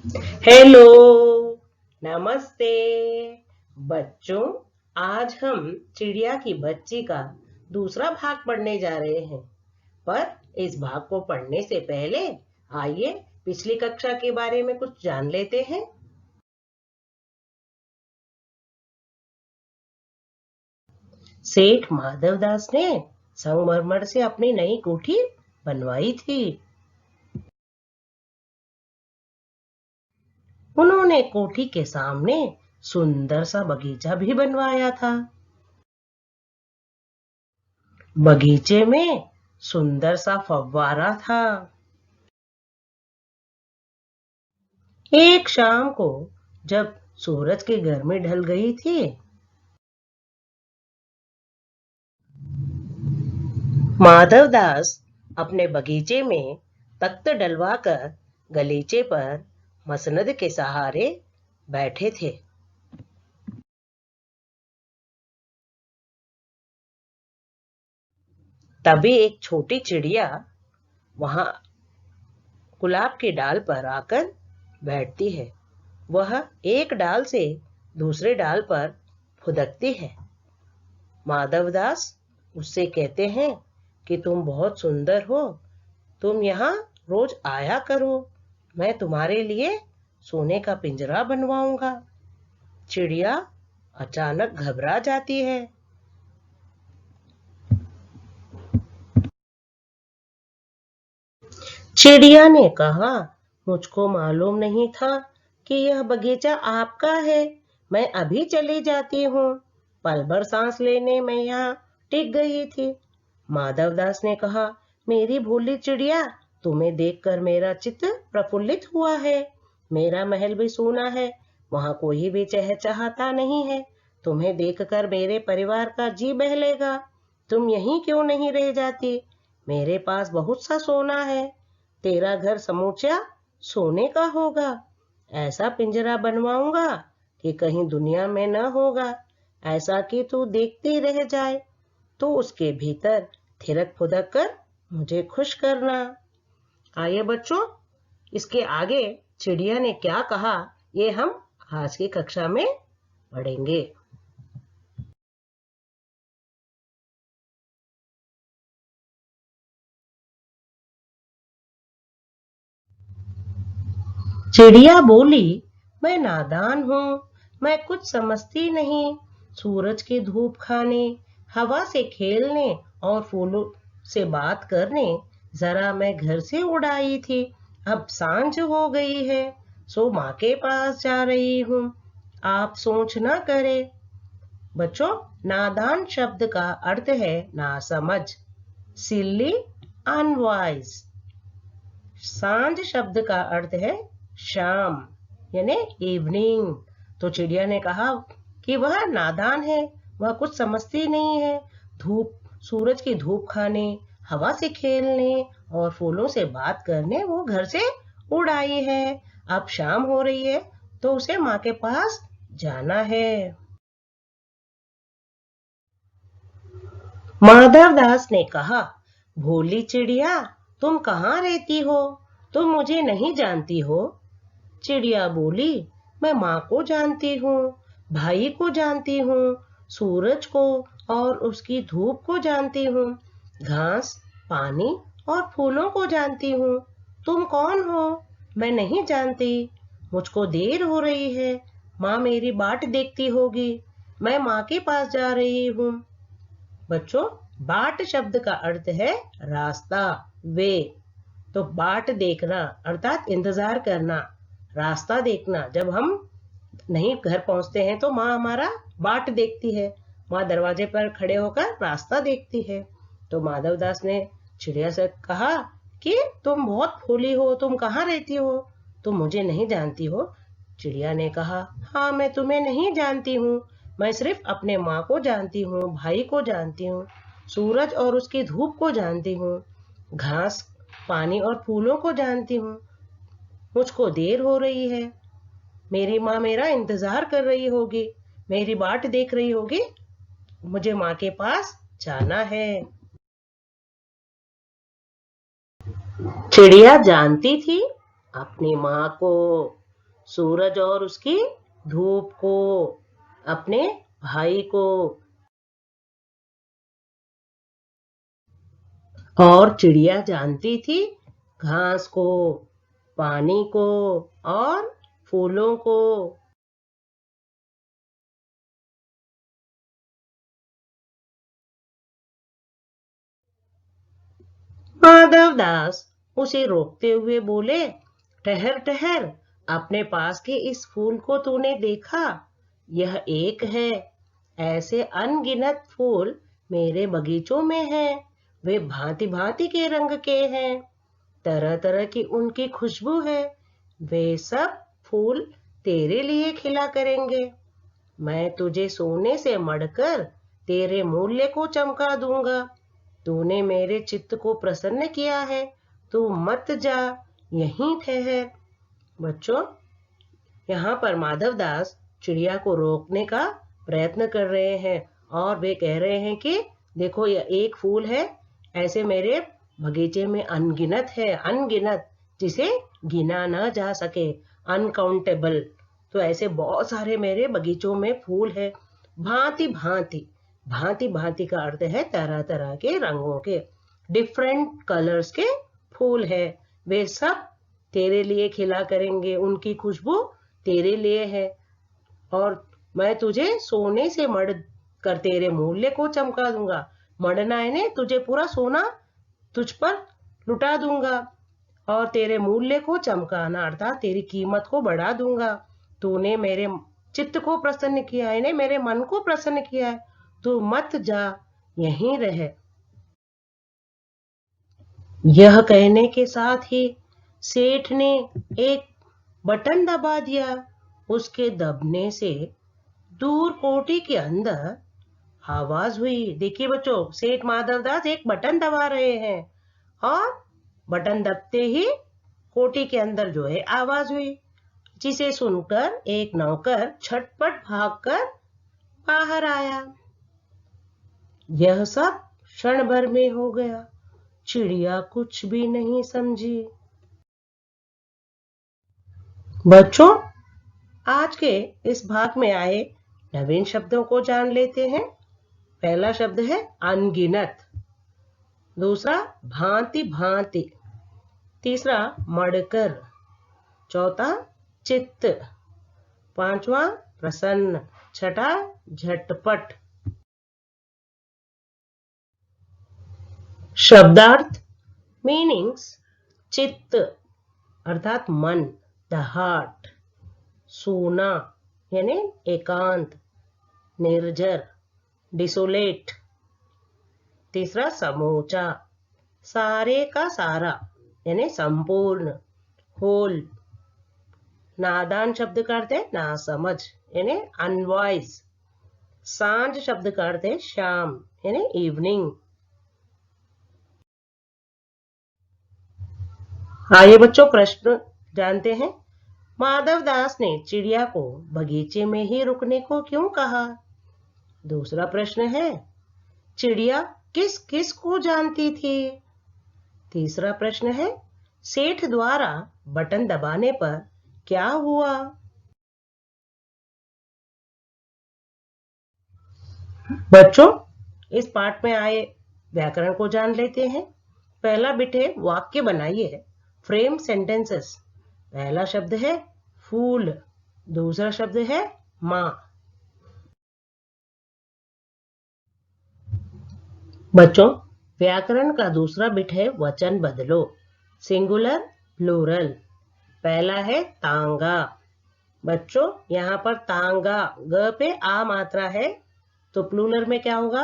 Hello, नमस्ते बच्चों। आज हम चिड़िया की बच्ची का दूसरा भाग पढ़ने जा रहे हैं। पर इस भाग को पढ़ने से पहले आइए पिछली कक्षा के बारे में कुछ जान लेते हैं। सेठ माधवदास ने संगमरमर से अपनी नई कोठी बनवाई थी। उन्होंने कोठी के सामने सुंदर सा बगीचा भी बनवाया था। बगीचे में सुंदर सा फव्वारा था। एक शाम को जब सूरज की गर्मी ढल गई थी, माधवदास अपने बगीचे में तख्त डलवाकर गलीचे पर मसनद के सहारे बैठे थे। तभी एक छोटी चिड़िया वहां गुलाब के डाल पर आकर बैठती है। वह एक डाल से दूसरे डाल पर फुदकती है। माधवदास उससे कहते हैं कि तुम बहुत सुंदर हो, तुम यहाँ रोज आया करो, मैं तुम्हारे लिए सोने का पिंजरा बनवाऊंगा। चिड़िया अचानक घबरा जाती है। चिड़िया ने कहा, मुझको मालूम नहीं था कि यह बगीचा आपका है। मैं अभी चली जाती हूँ। पल भर सांस लेने में यहाँ टिक गई थी। माधवदास ने कहा, मेरी भोली चिड़िया, तुम्हें देखकर मेरा चित्त प्रफुल्लित हुआ है। मेरा महल भी सोना है, वहां कोई भी चहचहाता नहीं है। तुम्हें देखकर मेरे परिवार का जी बहलेगा। तुम यहीं क्यों नहीं रह जाती? मेरे पास बहुत सा सोना है। तेरा घर समूचा सोने का होगा। ऐसा पिंजरा बनवाऊंगा कि कहीं दुनिया में न होगा। ऐसा कि तू देखती रह जाए, तो उसके भीतर थिरक फुदक कर मुझे खुश करना। आइए बच्चों, इसके आगे चिड़िया ने क्या कहा, ये हम आज की कक्षा में पढ़ेंगे। चिड़िया बोली, मैं नादान हूँ, मैं कुछ समझती नहीं। सूरज की धूप खाने, हवा से खेलने और फूलों से बात करने जरा मैं घर से उड़ आई थी। अब सांझ हो गई है, सो माँ के पास जा रही हूँ। आप सोच ना करे। बच्चों, नादान शब्द का अर्थ है नासमझ, सिल्ली, अनवाइज। सांझ शब्द का अर्थ है शाम, यानी इवनिंग। तो चिड़िया ने कहा कि वह नादान है, वह कुछ समझती नहीं है। धूप, सूरज की धूप खाने, हवा से खेलने और फूलों से बात करने वो घर से उड़ आई है। अब शाम हो रही है, तो उसे माँ के पास जाना है। माधवदास ने कहा, भोली चिड़िया, तुम कहाँ रहती हो? तुम मुझे नहीं जानती हो? चिड़िया बोली, मैं माँ को जानती हूँ, भाई को जानती हूँ, सूरज को और उसकी धूप को जानती हूँ, घास, पानी और फूलों को जानती हूँ। तुम कौन हो? मैं नहीं जानती। मुझको देर हो रही है, माँ मेरी बाट देखती होगी। मैं माँ के पास जा रही हूँ। बच्चों, बाट शब्द का अर्थ है रास्ता, वे। तो बाट देखना अर्थात इंतजार करना, रास्ता देखना। जब हम नहीं घर पहुंचते हैं तो माँ हमारा बाट देखती है। माँ दरवाजे पर खड़े होकर रास्ता देखती है। तो माधवदास ने चिड़िया से कहा कि तुम बहुत भोली हो, तुम कहाँ रहती हो? तुम मुझे नहीं जानती हो? चिड़िया ने कहा, हाँ, मैं तुम्हें नहीं जानती हूँ। मैं सिर्फ अपने माँ को जानती हूँ, भाई को जानती हूँ, सूरज और उसकी धूप को जानती हूँ, घास, पानी और फूलों को जानती हूँ। मुझको देर हो रही है, मेरी माँ मेरा इंतजार कर रही होगी, मेरी बाट देख रही होगी। मुझे माँ के पास जाना है। चिड़िया जानती थी अपनी माँ को, सूरज और उसकी धूप को, अपने भाई को। और चिड़िया जानती थी घास को, पानी को और फूलों को। माधव दास उसे रोकते हुए बोले, ठहर ठहर, अपने पास के इस फूल को तूने देखा? यह एक है। ऐसे अनगिनत फूल मेरे बगीचों में हैं। वे भांति भांति के रंग के हैं, तरह तरह की उनकी खुशबू है। वे सब फूल तेरे लिए खिला करेंगे। मैं तुझे सोने से मढ़कर तेरे मूल्य को चमका दूंगा। तूने मेरे चित्त को प्रसन्न किया है, तू मत जा, यहीं ठहर। बच्चों, यहाँ पर माधव दास चिड़िया को रोकने का प्रयत्न कर रहे हैं और वे कह रहे हैं कि देखो, यह एक फूल है, ऐसे मेरे बगीचे में अनगिनत है, अनगिनत, जिसे गिना ना जा सके, अनकाउंटेबल। तो ऐसे बहुत सारे मेरे बगीचों में फूल है, भांति भांति। भांति भांति का अर्थ है तरह तरह के रंगों के, डिफरेंट कलर्स के फूल है। वे सब तेरे लिए खिला करेंगे, उनकी खुशबू तेरे लिए है। और मैं तुझे सोने से मढ़ कर तेरे मूल्य को चमका दूंगा। मढ़ना है, तुझे पूरा सोना तुझ पर लुटा दूंगा और तेरे मूल्य को चमकाना अर्थात तेरी कीमत को बढ़ा दूंगा। तूने मेरे चित्त को प्रसन्न किया है, मेरे मन को प्रसन्न किया है, तू मत जा, यहीं रह। यह कहने के साथ ही सेठ ने एक बटन दबा दिया। उसके दबने से दूर कोठी के अंदर आवाज हुई। देखिए बच्चों, सेठ माधव दास एक बटन दबा रहे हैं और बटन दबते ही कोठी के अंदर जो है आवाज हुई, जिसे सुनकर एक नौकर झटपट भागकर बाहर आया। यह सब क्षण भर में हो गया। चिड़िया कुछ भी नहीं समझी। बच्चों, आज के इस भाग में आए नवीन शब्दों को जान लेते हैं। पहला शब्द है अनगिनत, दूसरा भांति भांति, तीसरा मढ़कर, चौथा चित्त, पांचवा प्रसन्न, छठा झटपट। शब्दार्थ मीनिंग्स: चित्त अर्थात मन, द हार्ट, सूना यानी एकांत, निर्जर, डिसोलेट, तीसरा समूचा, सारे का सारा यानी संपूर्ण, होल। नादान शब्द का अर्थ है नासमझ यानी अनवाइज। सांझ शब्द का अर्थ है शाम यानी इवनिंग। आइए बच्चों, प्रश्न जानते हैं। माधव दास ने चिड़िया को बगीचे में ही रुकने को क्यों कहा? दूसरा प्रश्न है, चिड़िया किस किस को जानती थी? तीसरा प्रश्न है, सेठ द्वारा बटन दबाने पर क्या हुआ? बच्चों, इस पाठ में आए व्याकरण को जान लेते हैं। पहला बिट है वाक्य बनाइए, फ्रेम सेंटेंसेस। पहला शब्द है फूल, दूसरा शब्द है माँ। बच्चों, व्याकरण का दूसरा बिट है वचन बदलो, सिंगुलर प्लूरल। पहला है तांगा। बच्चों, यहाँ पर तांगा, ग पे आ मात्रा है, तो प्लूरल में क्या होगा?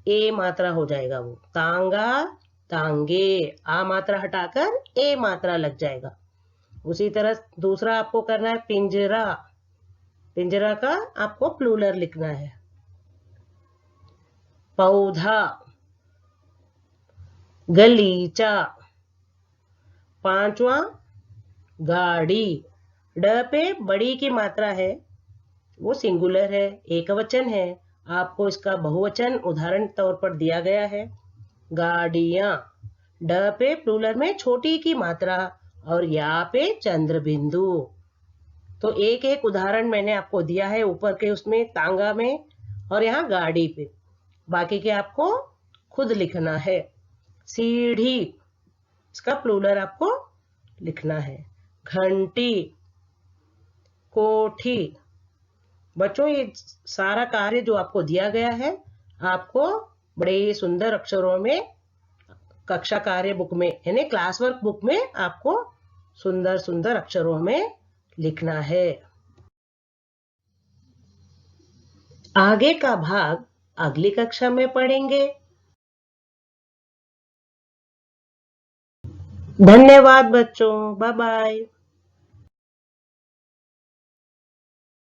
ए मात्रा हो जाएगा। वो तांगा, तांगे, आ मात्रा हटाकर ए मात्रा लग जाएगा। उसी तरह दूसरा आपको करना है पिंजरा। पिंजरा का आपको प्लूरल लिखना है। पौधा, गलीचा। पांचवा गाड़ी, ड पे बड़ी की मात्रा है, वो सिंगुलर है, एक वचन है। आपको इसका बहुवचन उदाहरण तौर पर दिया गया है, गाड़ियां। ड पे प्लूरल में छोटी की मात्रा और या पे चंद्र बिंदु। तो एक एक उदाहरण मैंने आपको दिया है, ऊपर के उसमें तांगा में और यहाँ गाड़ी पे। बाकी के आपको खुद लिखना है। सीढ़ी, इसका प्लूरल आपको लिखना है। घंटी, कोठी। बच्चों ये सारा कार्य जो आपको दिया गया है, आपको बड़े सुंदर अक्षरों में कक्षा कार्य बुक में यानी क्लास वर्क बुक में आपको सुंदर सुंदर अक्षरों में लिखना है। आगे का भाग अगली कक्षा में पढ़ेंगे। धन्यवाद बच्चों, बाय बाय।